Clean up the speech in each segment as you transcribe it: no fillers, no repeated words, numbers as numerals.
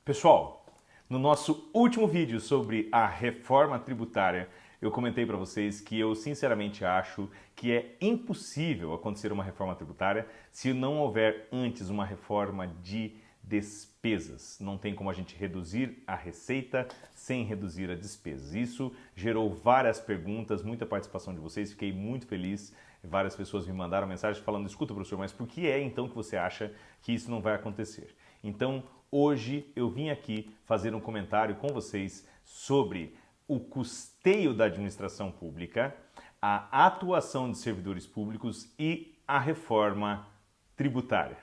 Pessoal, no nosso último vídeo sobre a reforma tributária, eu comentei para vocês que eu sinceramente acho que é impossível acontecer uma reforma tributária se não houver antes uma reforma de despesas. Não tem como a gente reduzir a receita sem reduzir as despesas. Isso gerou várias perguntas, muita participação de vocês, fiquei muito feliz. Várias pessoas me mandaram mensagem falando: escuta, professor, mas por que é então que você acha que isso não vai acontecer? Então, hoje eu vim aqui fazer um comentário com vocês sobre o custeio da administração pública, a atuação de servidores públicos e a reforma tributária.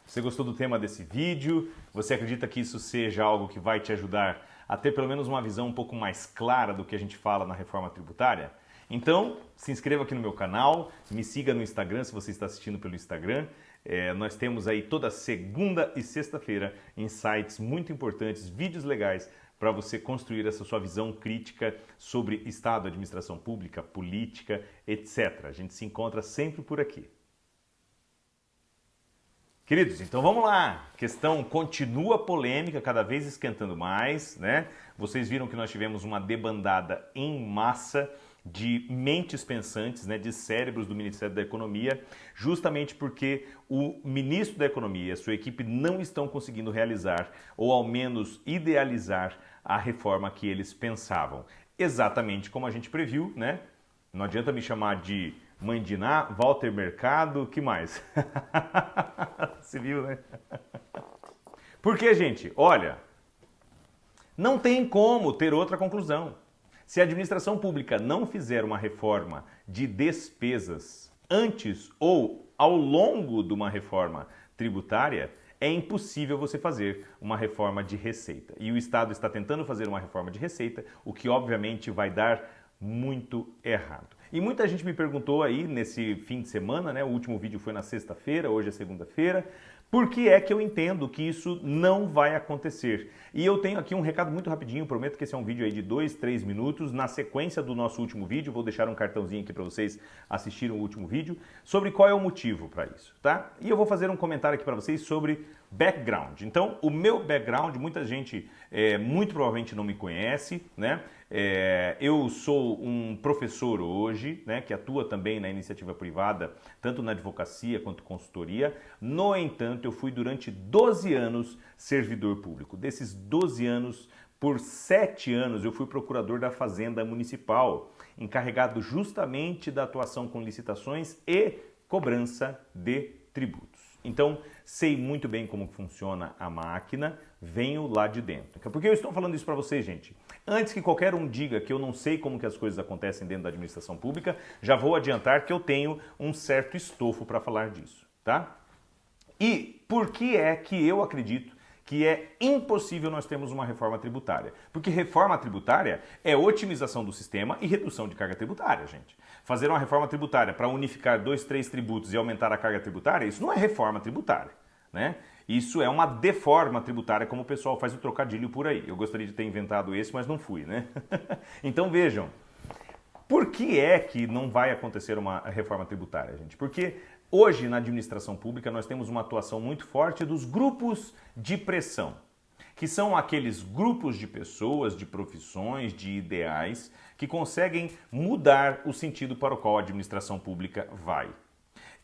Você gostou do tema desse vídeo? Você acredita que isso seja algo que vai te ajudar a ter pelo menos uma visão um pouco mais clara do que a gente fala na reforma tributária? Então, se inscreva aqui no meu canal, me siga no Instagram se você está assistindo pelo Instagram. Nós temos aí toda segunda e sexta-feira insights muito importantes, vídeos legais para você construir essa sua visão crítica sobre Estado, administração pública, política, etc. A gente se encontra sempre por aqui. Queridos, então vamos lá. A questão continua polêmica, cada vez esquentando mais, né? Vocês viram que nós tivemos uma debandada em massa de mentes pensantes, né, de cérebros do Ministério da Economia, justamente porque o ministro da Economia e a sua equipe não estão conseguindo realizar, ou ao menos idealizar, a reforma que eles pensavam. Exatamente como a gente previu, né? Não adianta me chamar de Mãe Diná, Walter Mercado, que mais? Você viu, né? Porque, gente, olha, não tem como ter outra conclusão. Se a administração pública não fizer uma reforma de despesas antes ou ao longo de uma reforma tributária, é impossível você fazer uma reforma de receita. E o Estado está tentando fazer uma reforma de receita, o que obviamente vai dar muito errado. E muita gente me perguntou aí nesse fim de semana, né? O último vídeo foi na sexta-feira, hoje é segunda-feira. Por que é que eu entendo que isso não vai acontecer? E eu tenho aqui um recado muito rapidinho, prometo que esse é um vídeo aí de 2, 3 minutos. Na sequência do nosso último vídeo, vou deixar um cartãozinho aqui para vocês assistirem o último vídeo, sobre qual é o motivo para isso, tá? E eu vou fazer um comentário aqui para vocês sobre background. Então, o meu background, muita gente muito provavelmente não me conhece, né? Eu sou um professor hoje, né, que atua também na iniciativa privada, tanto na advocacia quanto consultoria. No entanto, eu fui durante 12 anos servidor público. Desses 12 anos, por 7 anos, eu fui procurador da Fazenda Municipal, encarregado justamente da atuação com licitações e cobrança de tributos. Então, sei muito bem como funciona a máquina, venho lá de dentro. Por que eu estou falando isso para vocês, gente? Antes que qualquer um diga que eu não sei como que as coisas acontecem dentro da administração pública, já vou adiantar que eu tenho um certo estofo para falar disso, tá? E por que é que eu acredito que é impossível nós termos uma reforma tributária? Porque reforma tributária é otimização do sistema e redução de carga tributária, gente. Fazer uma reforma tributária para unificar 2, 3 tributos e aumentar a carga tributária, isso não é reforma tributária, né? Isso é uma deforma tributária, como o pessoal faz o trocadilho por aí. Eu gostaria de ter inventado esse, mas não fui, né? Então vejam, por que é que não vai acontecer uma reforma tributária, gente? Porque hoje na administração pública nós temos uma atuação muito forte dos grupos de pressão, que são aqueles grupos de pessoas, de profissões, de ideais, que conseguem mudar o sentido para o qual a administração pública vai.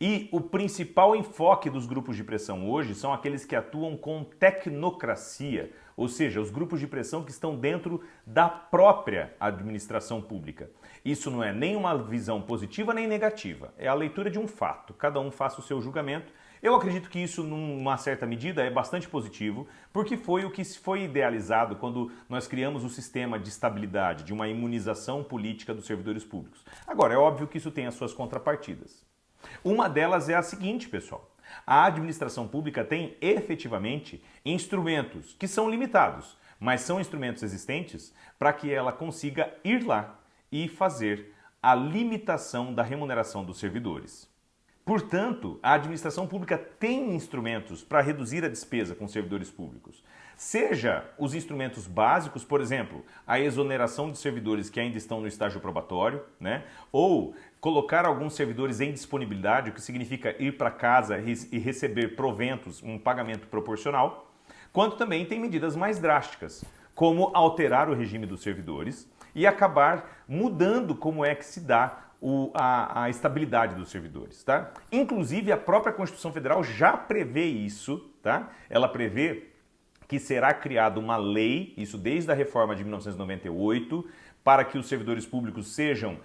E o principal enfoque dos grupos de pressão hoje são aqueles que atuam com tecnocracia, ou seja, os grupos de pressão que estão dentro da própria administração pública. Isso não é nem uma visão positiva nem negativa, é a leitura de um fato, cada um faça o seu julgamento. Eu acredito que isso, numa certa medida, é bastante positivo, porque foi o que foi idealizado quando nós criamos o sistema de estabilidade, de uma imunização política dos servidores públicos. Agora, é óbvio que isso tem as suas contrapartidas. Uma delas é a seguinte, pessoal. A administração pública tem efetivamente instrumentos que são limitados, mas são instrumentos existentes para que ela consiga ir lá e fazer a limitação da remuneração dos servidores. Portanto, a administração pública tem instrumentos para reduzir a despesa com servidores públicos. Seja os instrumentos básicos, por exemplo, a exoneração de servidores que ainda estão no estágio probatório, né? Ou colocar alguns servidores em disponibilidade, o que significa ir para casa e receber proventos, um pagamento proporcional, quanto também tem medidas mais drásticas, como alterar o regime dos servidores e acabar mudando como é que se dá a estabilidade dos servidores, tá? Inclusive, a própria Constituição Federal já prevê isso, tá? Ela prevê que será criada uma lei, isso desde a reforma de 1998, para que os servidores públicos sejam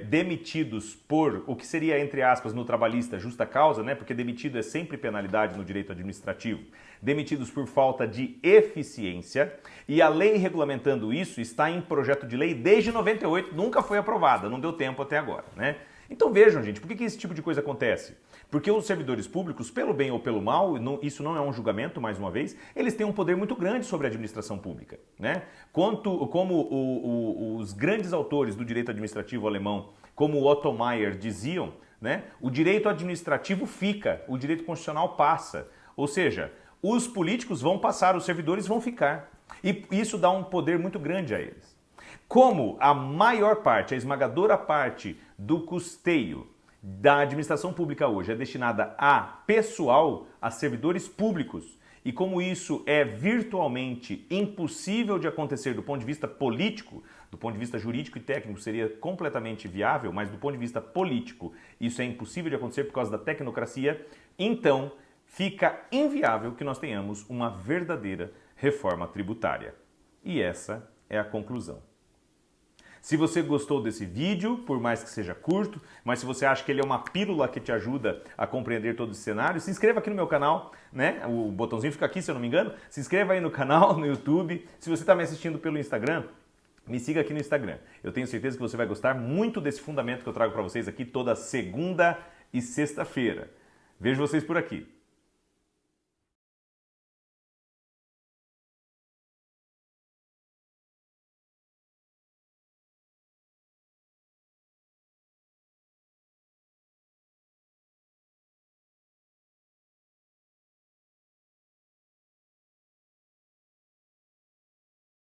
demitidos por o que seria, entre aspas, no trabalhista, justa causa, né? Porque demitido é sempre penalidade no direito administrativo. Demitidos por falta de eficiência. E a lei regulamentando isso está em projeto de lei desde 98, nunca foi aprovada, não deu tempo até agora, né? Então vejam, gente, por que esse tipo de coisa acontece? Porque os servidores públicos, pelo bem ou pelo mal, isso não é um julgamento, mais uma vez, eles têm um poder muito grande sobre a administração pública, né? Como os grandes autores do direito administrativo alemão, como Otto Meyer, diziam, né? O direito administrativo fica, o direito constitucional passa. Ou seja, os políticos vão passar, os servidores vão ficar. E isso dá um poder muito grande a eles. Como a maior parte, a esmagadora parte do custeio da administração pública hoje é destinada a pessoal, a servidores públicos, e como isso é virtualmente impossível de acontecer do ponto de vista político, do ponto de vista jurídico e técnico seria completamente viável, mas do ponto de vista político isso é impossível de acontecer por causa da tecnocracia, então fica inviável que nós tenhamos uma verdadeira reforma tributária. E essa é a conclusão. Se você gostou desse vídeo, por mais que seja curto, mas se você acha que ele é uma pílula que te ajuda a compreender todo esse cenário, se inscreva aqui no meu canal, né? O botãozinho fica aqui, se eu não me engano. Se inscreva aí no canal, no YouTube. Se você está me assistindo pelo Instagram, me siga aqui no Instagram. Eu tenho certeza que você vai gostar muito desse fundamento que eu trago para vocês aqui toda segunda e sexta-feira. Vejo vocês por aqui.